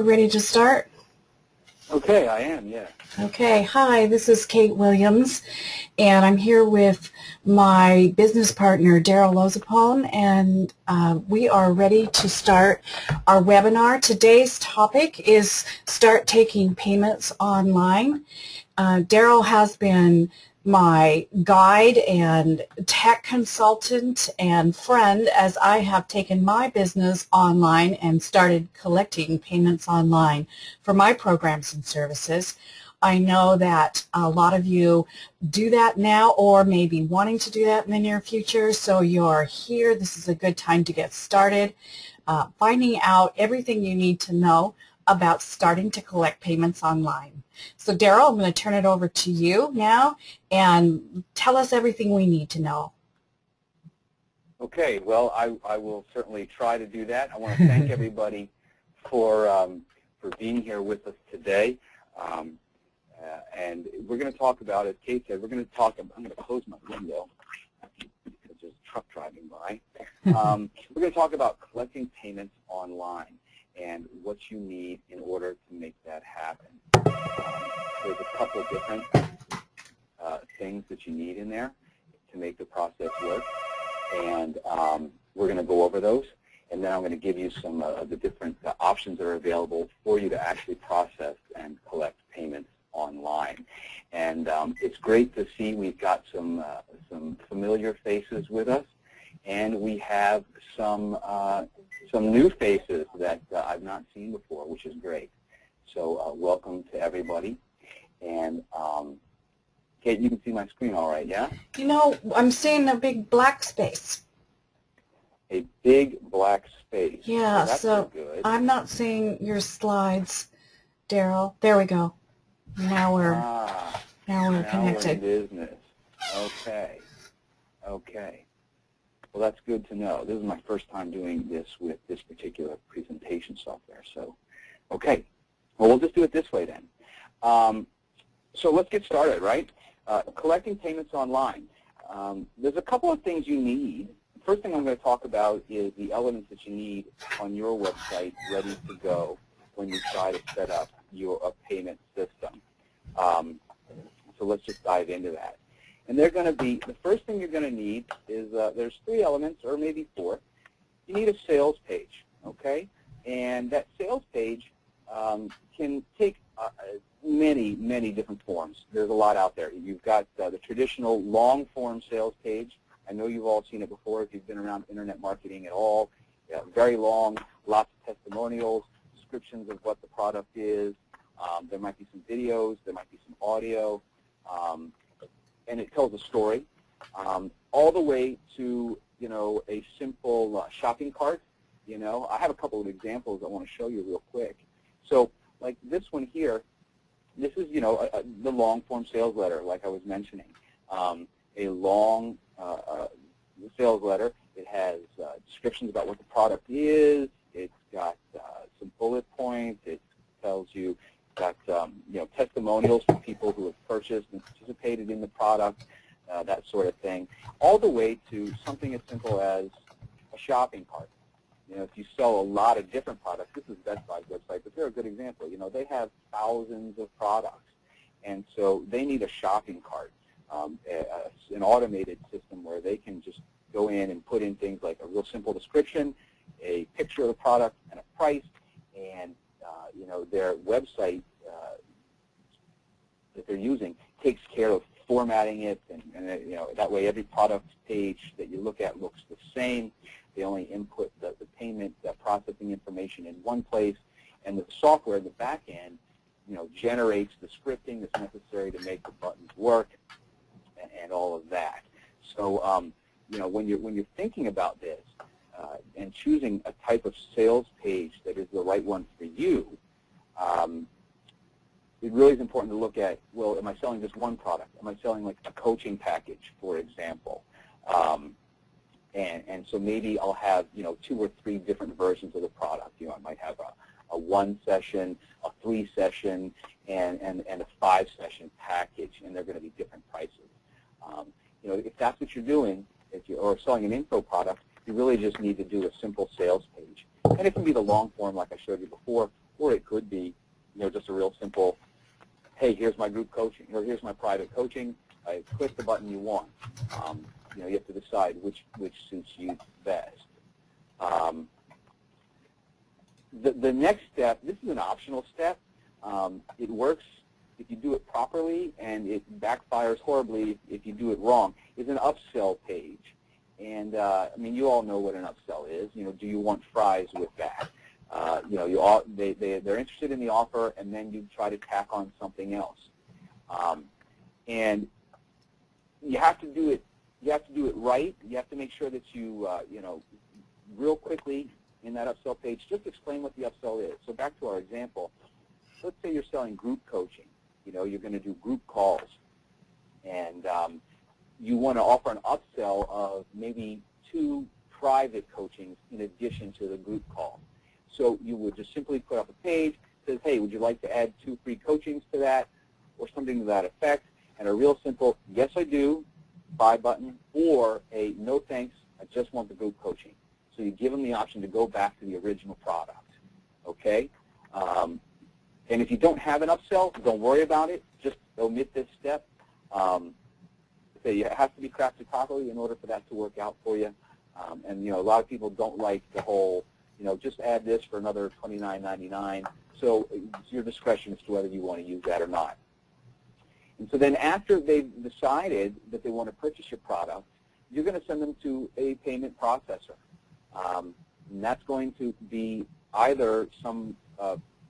we're ready to start. Okay, I am, yeah. Okay, hi, this is Kate Williams, and I'm here with my business partner, Daryl Lozapone, and we are ready to start our webinar. Today's topic is start taking payments online. Daryl has been my guide and tech consultant and friend as I have taken my business online and started collecting payments online for my programs and services. I know that a lot of you do that now or may be wanting to do that in the near future, so you're here. This is a good time to get started, finding out everything you need to know about starting to collect payments online. So Daryl, I'm going to turn it over to you now and tell us everything we need to know. Okay, well, I will certainly try to do that. I want to thank everybody for being here with us today. And we're going to talk about, as Kate said, I'm going to close my window because there's a truck driving by. We're going to talk about collecting payments online and what you need in order to make that happen. There's a couple different things that you need in there to make the process work, and we're going to go over those, and then I'm going to give you some of the different options that are available for you to actually process and collect payments online. And it's great to see we've got some familiar faces with us, and we have some new faces that I've not seen before, which is great. So welcome to everybody. And Kate, you can see my screen all right, yeah? You know, I'm seeing a big black space. A big black space. Yeah, well, that's so good. I'm not seeing your slides, Daryl. There we go. Now we're connected. We're in business. Okay. Okay. Well, that's good to know. This is my first time doing this with this particular presentation software. So, okay. Well, we'll just do it this way then. So let's get started, right? Collecting payments online. There's a couple of things you need. The first thing I'm going to talk about is the elements that you need on your website ready to go when you try to set up your payment system. So let's just dive into that. And they're going to be, the first thing you're going to need is, there's 3 elements, or maybe 4. You need a sales page, okay? And that sales page can take many, many different forms. There's a lot out there. You've got the traditional long-form sales page. I know you've all seen it before if you've been around internet marketing at all. Very long, lots of testimonials, descriptions of what the product is. There might be some videos. There might be some audio. And it tells a story, all the way to, you know, a simple shopping cart. You know, I have a couple of examples I want to show you real quick. So, like this one here, this is, you know, the long-form sales letter, like I was mentioning. A long sales letter. It has descriptions about what the product is. It's got some bullet points. It tells you. Got you know, testimonials from people who have purchased and participated in the product, that sort of thing, all the way to something as simple as a shopping cart. You know, if you sell a lot of different products, this is Best Buy's website, but they're a good example. You know, they have thousands of products, and so they need a shopping cart, an automated system where they can just go in and put in things like a real simple description, a picture of the product, and a price, and you know, their website that they're using takes care of formatting it, and you know, that way every product page that you look at looks the same. They only input the payment, processing information in one place, and the software, the back end, you know, generates the scripting that's necessary to make the buttons work, and all of that. So, you know, when you're thinking about this and choosing a type of sales page that is the right one for you, it really is important to look at, well, am I selling just one product? Am I selling like a coaching package, for example? And so maybe I'll have, you know, 2 or 3 different versions of the product. You know, I might have a 1-session, a 3-session, and a 5-session package, and they're going to be different prices. You know, if that's what you're doing, or selling an info product, you really just need to do a simple sales page. And it can be the long form like I showed you before, or it could be, just a real simple, hey, here's my group coaching, or here's my private coaching. I click the button you want. You have to decide which suits you best. The next step, this is an optional step. It works if you do it properly, and it backfires horribly if you do it wrong, is an upsell page. And, I mean, you all know what an upsell is. Do you want fries with that? They're interested in the offer, and then you try to tack on something else. And you have to do it. You have to do it right. You have to make sure that you, real quickly in that upsell page, just explain what the upsell is. So back to our example, let's say you're selling group coaching. You're going to do group calls, and you want to offer an upsell of maybe 2 private coachings in addition to the group call. So you would just simply put up a page that says, hey, would you like to add 2 free coachings to that, or something to that effect, and a real simple, yes, I do, buy button, or a no thanks, I just want the group coaching. So you give them the option to go back to the original product, okay? And if you don't have an upsell, don't worry about it. Just omit this step. It has to be crafted properly in order for that to work out for you. And a lot of people don't like the whole, just add this for another $29.99. So it's your discretion as to whether you want to use that or not. And so then after they've decided that they want to purchase your product, you're going to send them to a payment processor. And that's going to be either some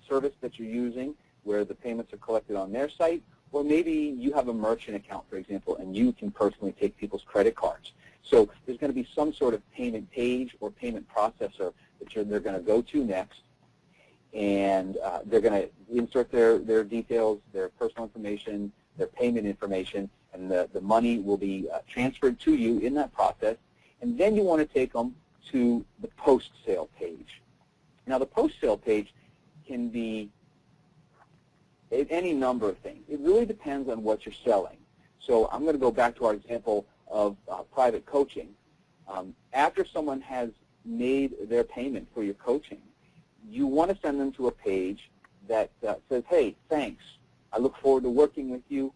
service that you're using where the payments are collected on their site, or maybe you have a merchant account, for example, and you can personally take people's credit cards. So there's going to be some sort of payment page or payment processor that they're going to go to next, and they're going to insert their details, their personal information, their payment information, and the money will be transferred to you in that process. And then you want to take them to the post-sale page. Now, the post-sale page can be any number of things. It really depends on what you're selling. So I'm going to go back to our example of private coaching. After someone has made their payment for your coaching, you want to send them to a page that says, hey, thanks. I look forward to working with you,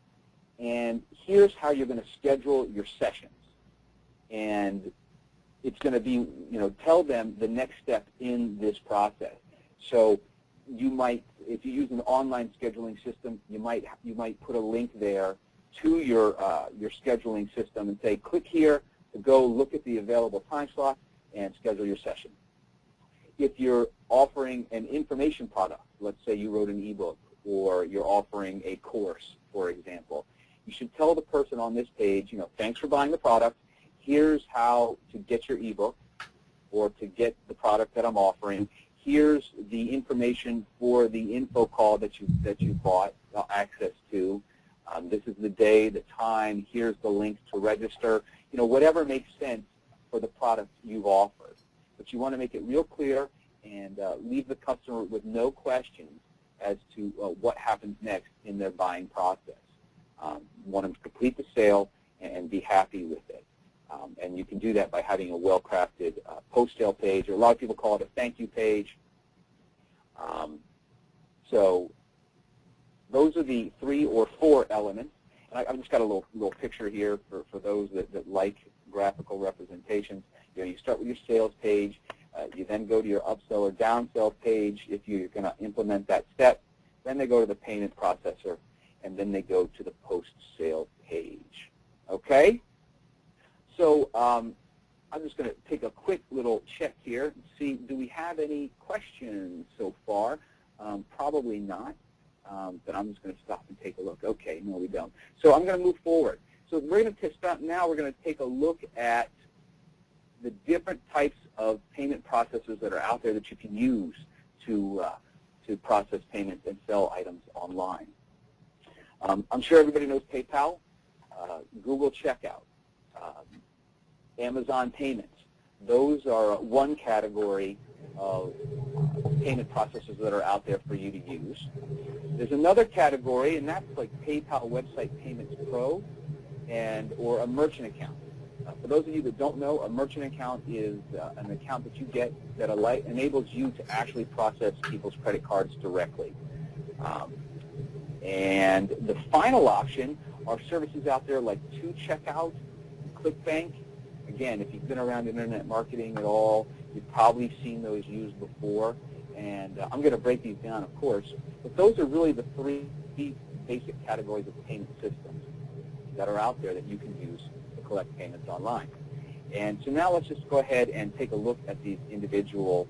and here's how you're going to schedule your sessions. And it's going to be, tell them the next step in this process. So you might, if you use an online scheduling system, you might put a link there to your scheduling system and say, click here to go look at the available time slot and schedule your session. If you're offering an information product, let's say you wrote an ebook or you're offering a course, for example, you should tell the person on this page, thanks for buying the product. Here's how to get your ebook or to get the product that I'm offering. Here's the information for the info call that you bought access to. This is the day, the time. Here's the link to register. Whatever makes sense for the product you've offered. But you want to make it real clear and leave the customer with no questions as to what happens next in their buying process. You want them to complete the sale and be happy with it. And you can do that by having a well-crafted post-sale page, or a lot of people call it a thank you page. So those are the 3 or 4 elements. And I've just got a little picture here for those that like graphical representations. You start with your sales page. You then go to your upsell or downsell page if you're going to implement that step. Then they go to the payment processor, and then they go to the post-sale page. Okay? So I'm just going to take a quick little check here and see, do we have any questions so far? Probably not, but I'm just going to stop and take a look. Okay, no, we don't. So I'm going to move forward. So we're going to stop now. We're going to take a look at the different types of payment processors that are out there that you can use to process payments and sell items online. I'm sure everybody knows PayPal, Google Checkout, Amazon Payments. Those are one category of payment processors that are out there for you to use. There's another category, and that's like PayPal Website Payments Pro or a merchant account. For those of you that don't know, a merchant account is an account that you get that enables you to actually process people's credit cards directly. And the final option are services out there like 2Checkout, ClickBank. Again, if you've been around internet marketing at all, you've probably seen those used before. And I'm going to break these down, of course. But those are really the three basic categories of payment systems that are out there that you can use to collect payments online. And so now let's just go ahead and take a look at these individual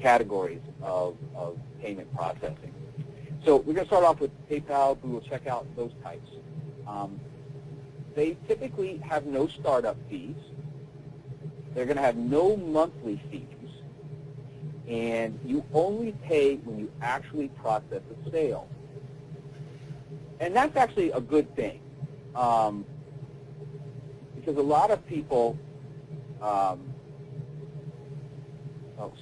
categories of payment processing. So we're going to start off with PayPal, Google Checkout, those types. They typically have no startup fees. They're going to have no monthly fees. And you only pay when you actually process a sale. And that's actually a good thing. Because a lot of people, oh,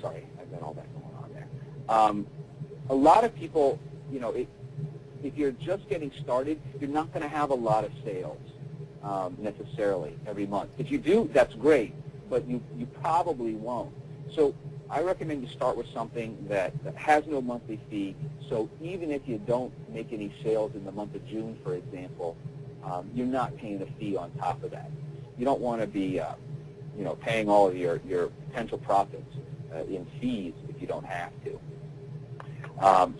sorry, I've got all that going on there. A lot of people, you know, if you're just getting started, you're not going to have a lot of sales necessarily every month. If you do, that's great, but you probably won't. So I recommend you start with something that has no monthly fee. So even if you don't make any sales in the month of June, for example, you're not paying a fee on top of that. You don't want to be, you know, paying all of your potential profits in fees if you don't have to.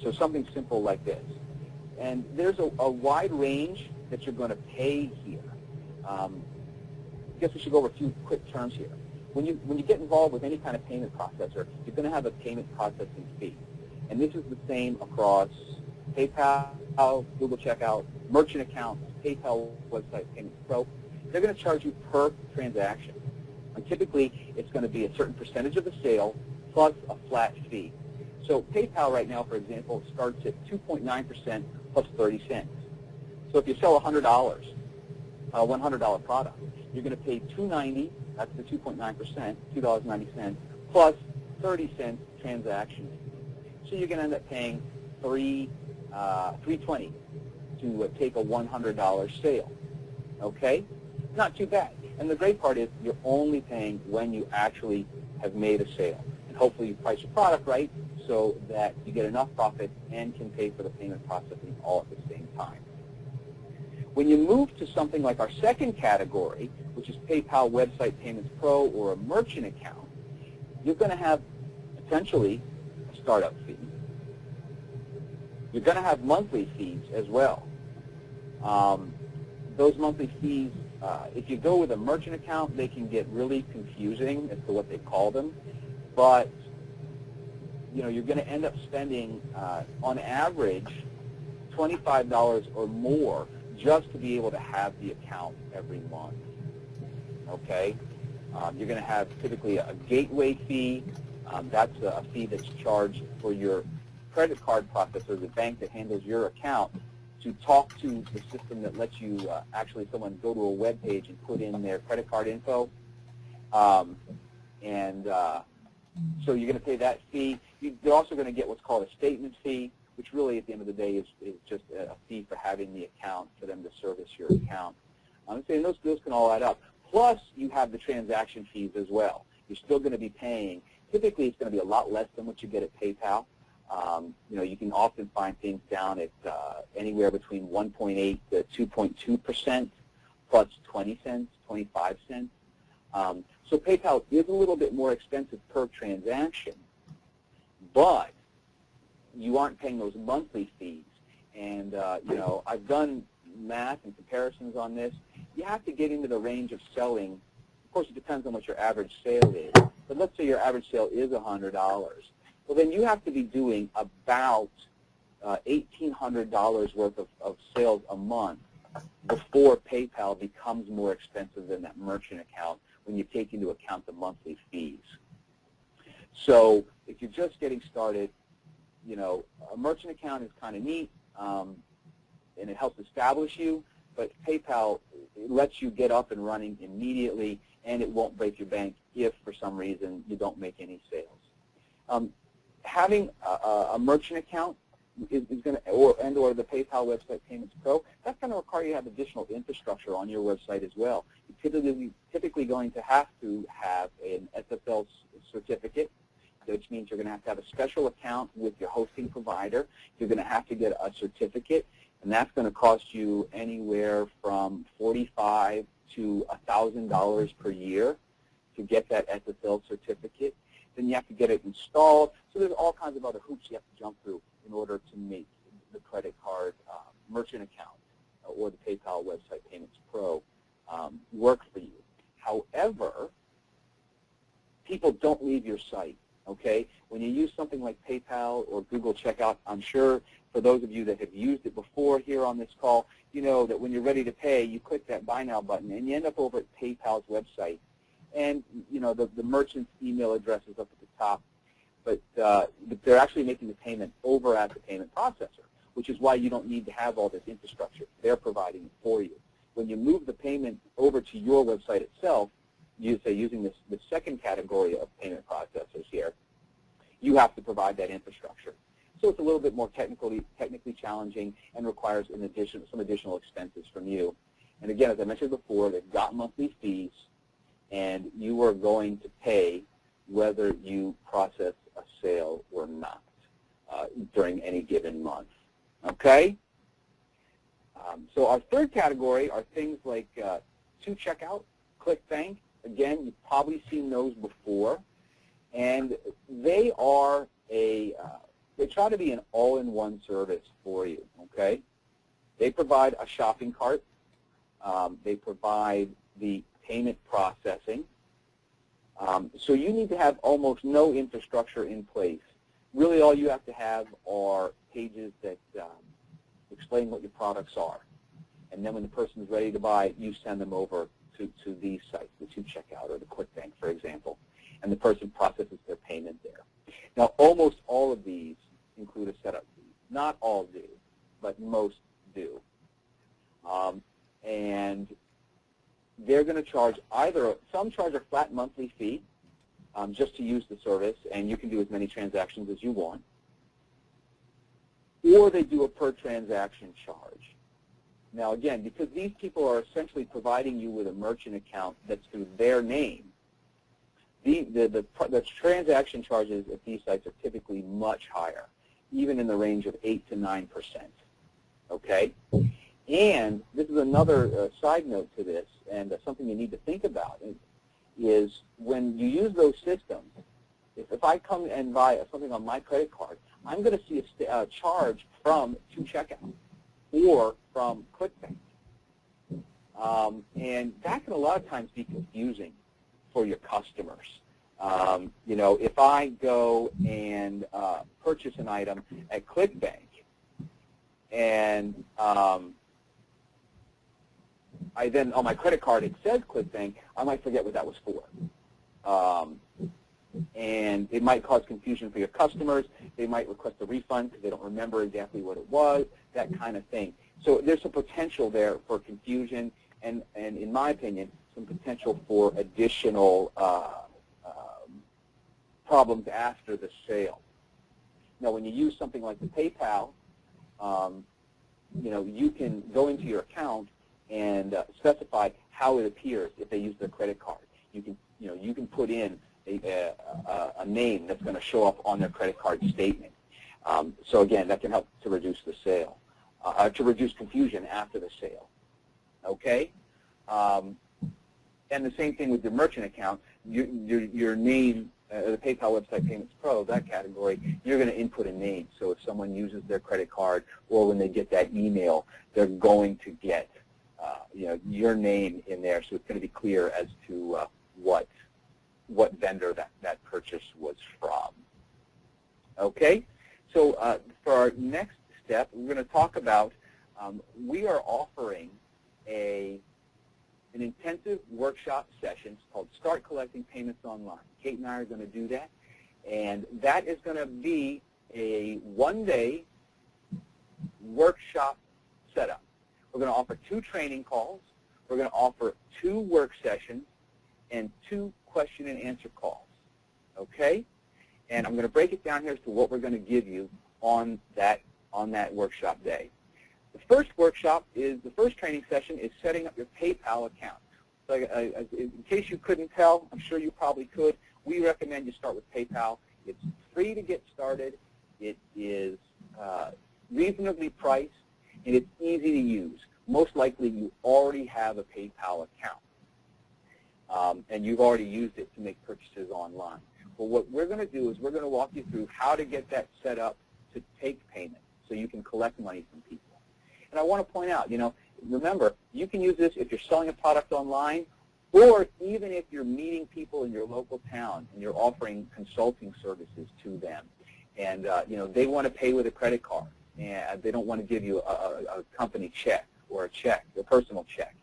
So something simple like this. And there's a wide range that you're going to pay here. I guess we should go over a few quick terms here. When you get involved with any kind of payment processor, you're going to have a payment processing fee. And this is the same across PayPal, Google Checkout, merchant accounts, PayPal website, Payments Pro. They're going to charge you per transaction. And typically, it's going to be a certain percentage of the sale plus a flat fee. So PayPal right now, for example, starts at 2.9% plus 30 cents. So if you sell $100, $100 product, you're going to pay $2.90. That's the 2.9%, $2.90, plus 30 cents transaction fee. So you're going to end up paying $3.20 to take a $100 sale. Okay? Not too bad. And the great part is you're only paying when you actually have made a sale. And hopefully you price your product right so that you get enough profit and can pay for the payment processing all at the same time. When you move to something like our second category, which is PayPal Website Payments Pro or a merchant account, you're going to have potentially a startup fee. You're going to have monthly fees as well. Those monthly fees, if you go with a merchant account, they can get really confusing as to what they call them. But you know, you're going to end up spending, on average, $25 or more just to be able to have the account every month. Okay? You're going to have typically a gateway fee. That's a fee that's charged for your credit card processor, the bank that handles your account, to talk to the system that lets you actually someone go to a web page and put in their credit card info. So you're going to pay that fee. You're also going to get what's called a statement fee, which really at the end of the day is just a fee for having the account for them to service your account. I'm saying those can all add up. Plus, you have the transaction fees as well. You're still going to be paying. Typically, it's going to be a lot less than what you get at PayPal. You know, you can often find things down at anywhere between 1.8 to 2.2% plus 20 cents, 25 cents. So PayPal is a little bit more expensive per transaction, but you aren't paying those monthly fees. And, you know, I've done math and comparisons on this. You have to get into the range of selling. Of course, it depends on what your average sale is. But let's say your average sale is $100. Well, then you have to be doing about $1,800 worth of sales a month before PayPal becomes more expensive than that merchant account when you take into account the monthly fees. So if you're just getting started, you know, a merchant account is kind of neat, and it helps establish you, but PayPal lets you get up and running immediately, and it won't break your bank if, for some reason, you don't make any sales. Having a merchant account is going to, or the PayPal Website Payments Pro, that's going to require you to have additional infrastructure on your website as well. You're typically going to have an SSL certificate, which means you're going to have a special account with your hosting provider. You're going to have to get a certificate, and that's going to cost you anywhere from $45 to $1,000 per year to get that SSL certificate. Then you have to get it installed. So there's all kinds of other hoops you have to jump through in order to make the credit card merchant account or the PayPal Website Payments Pro work for you. However, people don't leave your site, okay? When you use something like PayPal or Google Checkout, I'm sure for those of you that have used it before here on this call, you know that when you're ready to pay, you click that Buy Now button, and you end up over at PayPal's website. And, you know, the merchant's email address is up at the top, but they're actually making the payment over at the payment processor, which is why you don't need to have all this infrastructure. They're providing it for you. When you move the payment over to your website itself, you say using the second category of payment processors here, you have to provide that infrastructure. So it's a little bit more technically challenging and requires some additional expenses from you. And again, as I mentioned before, they've got monthly fees, and you are going to pay whether you process a sale or not during any given month. Okay? So our third category are things like 2Checkout, ClickBank. Again, you've probably seen those before, and they are they try to be an all-in-one service for you. Okay? They provide a shopping cart. They provide the payment processing. So you need to have almost no infrastructure in place. Really all you have to have are pages that explain what your products are. And then when the person is ready to buy, you send them over to these sites, the 2Checkout or the ClickBank, for example, and the person processes their payment there. Now, almost all of these include a setup fee. Not all do, but most do. And they're going to charge some charge a flat monthly fee just to use the service, and you can do as many transactions as you want, or they do a per transaction charge. Now again, because these people are essentially providing you with a merchant account that's through their name, the transaction charges at these sites are typically much higher, even in the range of 8 to 9%. Okay? And this is another side note to this, and something you need to think about is when you use those systems, if I come and buy something on my credit card, I'm going to see a charge from 2Checkout or from ClickBank. And that can a lot of times be confusing for your customers. You know, if I go and purchase an item at ClickBank and I then, on my credit card, it says ClickBank, I might forget what that was for. And it might cause confusion for your customers. They might request a refund because they don't remember exactly what it was, that kind of thing. So there's some potential there for confusion and in my opinion, some potential for additional problems after the sale. Now, when you use something like the PayPal, you know, you can go into your account and specify how it appears if they use their credit card. You can put in a name that's going to show up on their credit card statement. So again, that can help to reduce the sale, to reduce confusion after the sale. Okay? And the same thing with your merchant account. Your name, the PayPal Website Payments Pro, that category, you're going to input a name. So if someone uses their credit card or when they get that email, they're going to get your name in there, so it's going to be clear as to what vendor that purchase was from. Okay? So for our next step, we're going to talk about, we are offering an intensive workshop session called Start Collecting Payments Online. Kate and I are going to do that, and that is going to be a one-day workshop setup. We're going to offer 2 training calls. We're going to offer 2 work sessions and 2 question and answer calls. Okay? And I'm going to break it down here as to what we're going to give you on that on that workshop day. The first workshop is, the first training session is setting up your PayPal account. So in case you couldn't tell, I'm sure you probably could, we recommend you start with PayPal. It's free to get started. It is reasonably priced, and it's easy to use. Most likely you already have a PayPal account, and you've already used it to make purchases online. But what we're going to do is we're going to walk you through how to get that set up to take payment so you can collect money from people. And I want to point out, remember, you can use this if you're selling a product online, or even if you're meeting people in your local town and you're offering consulting services to them. And, they want to pay with a credit card, and they don't want to give you a company check or a personal check.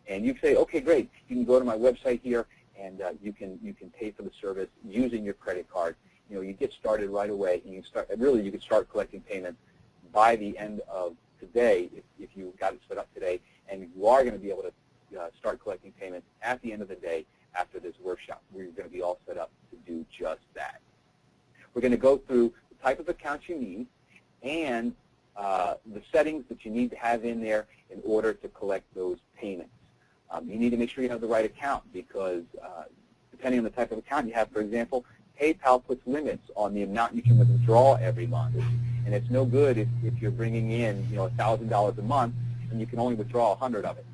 And you say, okay, great, you can go to my website here, and you can pay for the service using your credit card. You get started right away, and you can start collecting payments by the end of today if you got it set up today, and you are going to be able to start collecting payments at the end of the day after this workshop, where you're going to be all set up to do just that. We're going to go through the type of accounts you need and the settings that you need to have in there in order to collect those payments. You need to make sure you have the right account because depending on the type of account you have, for example, PayPal puts limits on the amount you can withdraw every month. And it's no good if you're bringing in $1,000 a month and you can only withdraw 100 of it.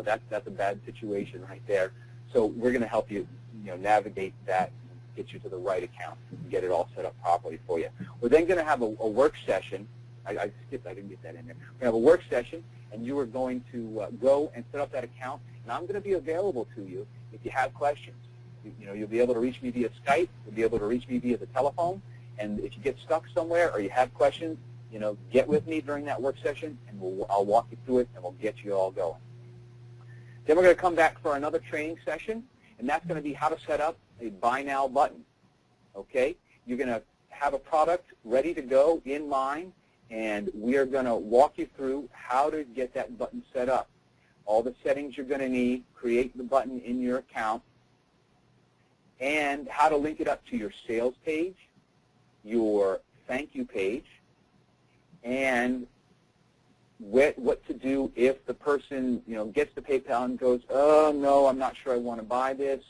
That's a bad situation right there. So we're going to help you navigate that, get you to the right account, and get it all set up properly for you. We're then going to have a work session. I skipped. I didn't get that in there. We're going to have a work session, and you are going to go and set up that account. And I'm going to be available to you if you have questions. You'll be able to reach me via Skype. You'll be able to reach me via the telephone. And if you get stuck somewhere or you have questions, get with me during that work session, and I'll walk you through it, and we'll get you all going. Then we're going to come back for another training session, and that's going to be how to set up a Buy Now button. Okay? You're going to have a product ready to go in mind, and we are going to walk you through how to get that button set up. All the settings you're going to need, create the button in your account, and how to link it up to your sales page, your thank you page, and what to do if the person gets the PayPal and goes, oh no, I'm not sure I want to buy this.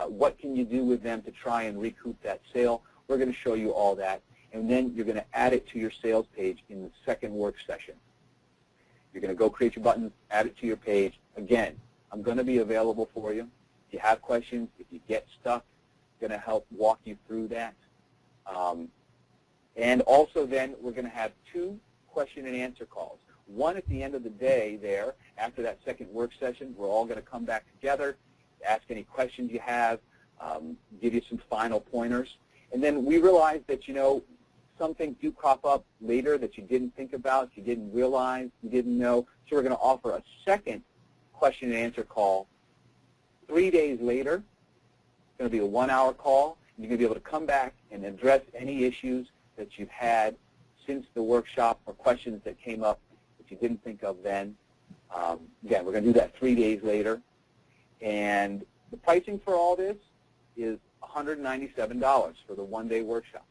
What can you do with them to try and recoup that sale? We're going to show you all that, and then you're going to add it to your sales page in the second work session. You're going to go create your button, add it to your page. Again, I'm going to be available for you. If you have questions, if you get stuck, I'm going to help walk you through that. And also then we're going to have 2 question and answer calls. One at the end of the day there, after that second work session, we're all going to come back together, ask any questions you have, give you some final pointers. And then we realize that, some things do crop up later that you didn't think about, you didn't realize, you didn't know. So we're going to offer a second question and answer call 3 days later. It's going to be a 1-hour call. You're going to be able to come back and address any issues that you've had since the workshop or questions that came up that you didn't think of then. Again, we're going to do that 3 days later. And the pricing for all this is $197 for the one-day workshop.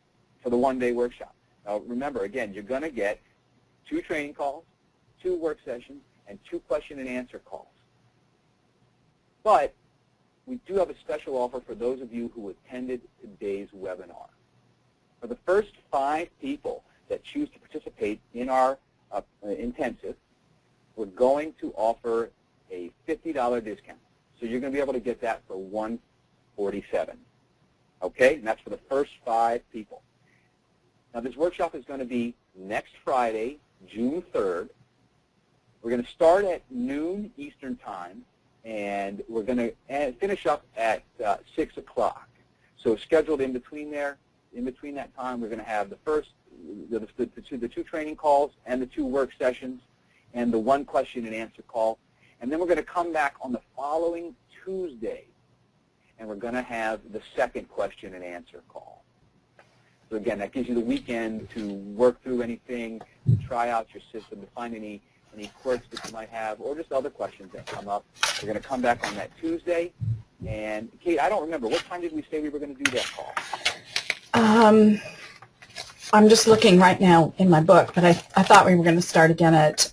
Now, remember, again, you're going to get 2 training calls, 2 work sessions, and 2 question and answer calls. But we do have a special offer for those of you who attended today's webinar. For the first 5 people that choose to participate in our intensive, we're going to offer a $50 discount. So you're going to be able to get that for $147. Okay? And that's for the first 5 people. Now, this workshop is going to be next Friday, June 3rd. We're going to start at noon Eastern Time, and we're going to finish up at 6 o'clock. So scheduled in between there, in between that time, we're going to have the 2 training calls and the 2 work sessions and the 1 question and answer call. And then we're going to come back on the following Tuesday, and we're going to have the second question and answer call. So again, that gives you the weekend to work through anything, to try out your system, to find any quirks that you might have, or just other questions that come up. We're going to come back on that Tuesday. And Kate, I don't remember. What time did we say we were going to do that call? I'm just looking right now in my book, but I thought we were going to start again at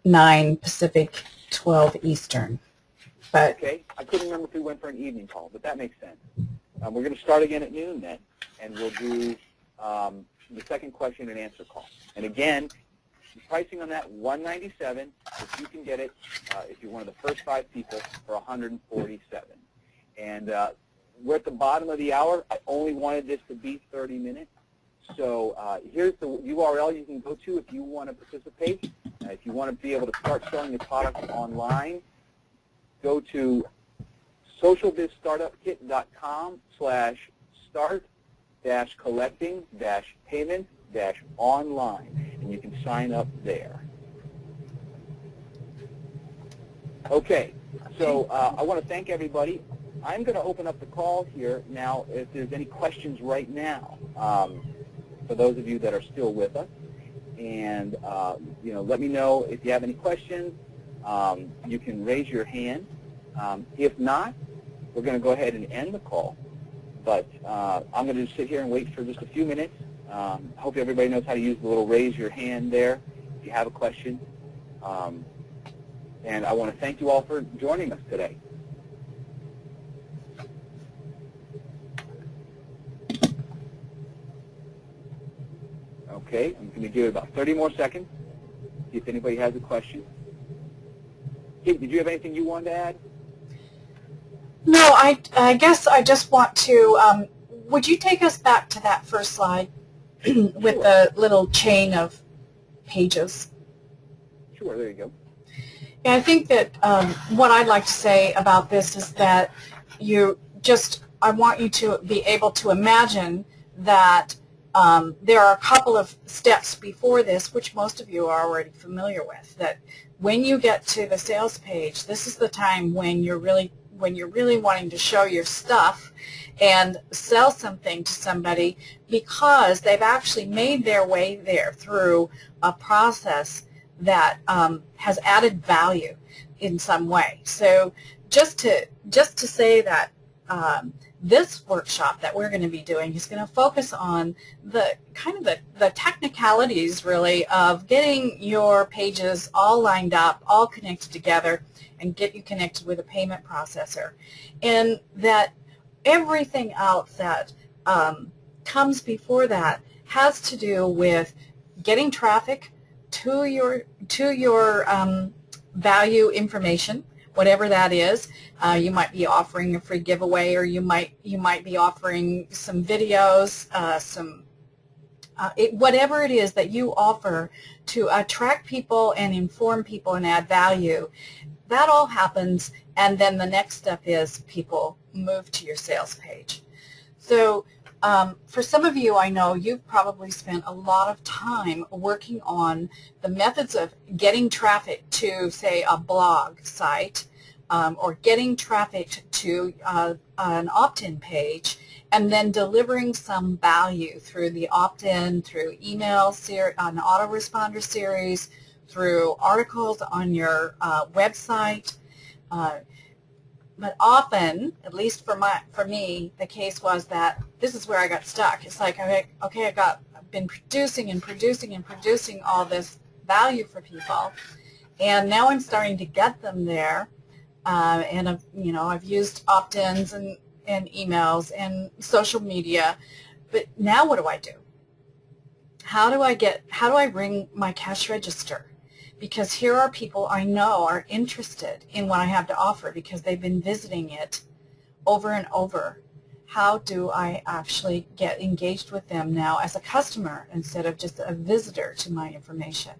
9 Pacific, 12 Eastern. But Okay, I couldn't remember if we went for an evening call, but that makes sense. We're going to start again at noon then, and we'll do the second question and answer call. And again, the pricing on that, $197. If you can get it, if you're one of the first 5 people, for $147. And we're at the bottom of the hour. I only wanted this to be 30 minutes. So here's the URL you can go to if you want to participate. If you want to be able to start selling your product online, go to socialbizstartup-kit.com/start-collecting-payment-online, and you can sign up there. Okay, so I want to thank everybody. I'm going to open up the call here now if there's any questions right now for those of you that are still with us. And, let me know if you have any questions. You can raise your hand. If not, we're going to go ahead and end the call. But I'm going to just sit here and wait for just a few minutes. Hope everybody knows how to use the little raise your hand there if you have a question. And I want to thank you all for joining us today. Okay, I'm going to give it about 30 more seconds, see if anybody has a question. Kate, did you have anything you wanted to add? no, I guess I just want to, would you take us back to that first slide with the little chain of pages? Sure, there you go. Yeah, I think that what I'd like to say about this is that I want you to be able to imagine that there are a couple of steps before this, which most of you are already familiar with, that when you get to the sales page, this is the time when you're really wanting to show your stuff and sell something to somebody because they've actually made their way there through a process that has added value in some way. So just to say that this workshop that we're going to be doing is going to focus on the technicalities really of getting your pages all lined up, all connected together, and get you connected with a payment processor. And that everything else that comes before that has to do with getting traffic to your value information, whatever that is. You might be offering a free giveaway, or you might be offering some videos, whatever it is that you offer to attract people and inform people and add value. That all happens, and then the next step is people move to your sales page. So for some of you, I know you've probably spent a lot of time working on the methods of getting traffic to, say, a blog site, or getting traffic to an opt-in page, and then delivering some value through the opt-in, through email, an autoresponder series, through articles on your website. But often, at least for me, the case was that this is where I got stuck. It's like, okay, I've been producing and producing and producing all this value for people, and now I'm starting to get them there. And I've used opt-ins and emails and social media, but now what do I do? How do I ring my cash register? Because here are people I know are interested in what I have to offer because they've been visiting it over and over. How do I actually get engaged with them now as a customer instead of just a visitor to my information?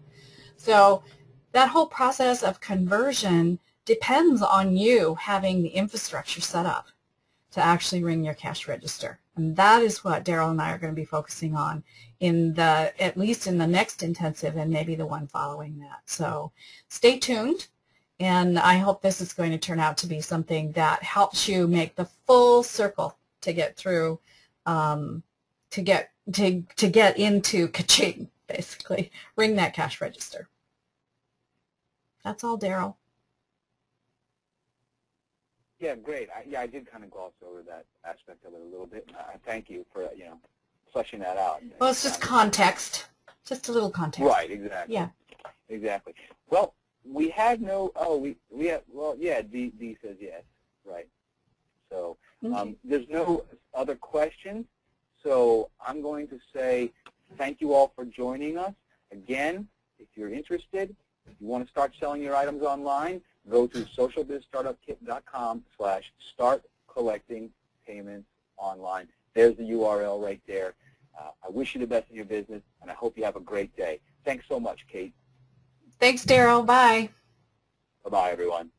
So that whole process of conversion depends on you having the infrastructure set up to actually ring your cash register. And that is what Daryl and I are going to be focusing on at least in the next intensive and maybe the one following that. So stay tuned, and I hope this is going to turn out to be something that helps you make the full circle to get through, to get into ka-ching, basically. Ring that cash register. That's all, Daryl. Yeah, great. I did kind of gloss over that aspect of it a little bit. I thank you for fleshing that out. Well, it's just context. Just a little context. Right, exactly. Yeah. Exactly. Well, we had no, we have, well, yeah, D says yes, right. So there's no other questions, so I'm going to say thank you all for joining us. Again, if you're interested, if you want to start selling your items online, go to socialbizstartupkit.com/start collecting payments online. There's the URL right there. I wish you the best in your business, and I hope you have a great day. Thanks so much, Kate. Thanks, Daryl. Bye. Bye-bye, everyone.